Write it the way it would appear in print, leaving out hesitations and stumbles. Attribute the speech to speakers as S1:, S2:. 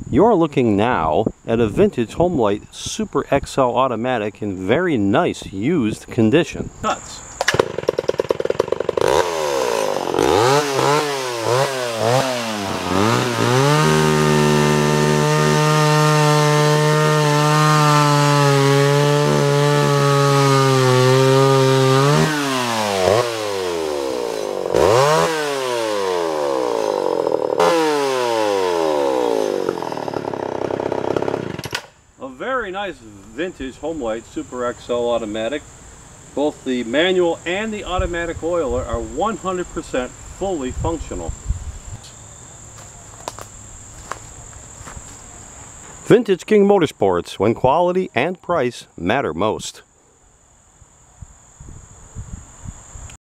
S1: You're looking now at a vintage Homelite Super XL automatic in very nice used condition. Nuts. A very nice vintage Homelite Super XL automatic. Both the manual and the automatic oiler are 100% fully functional. Vintage King Motorsports, when quality and price matter most.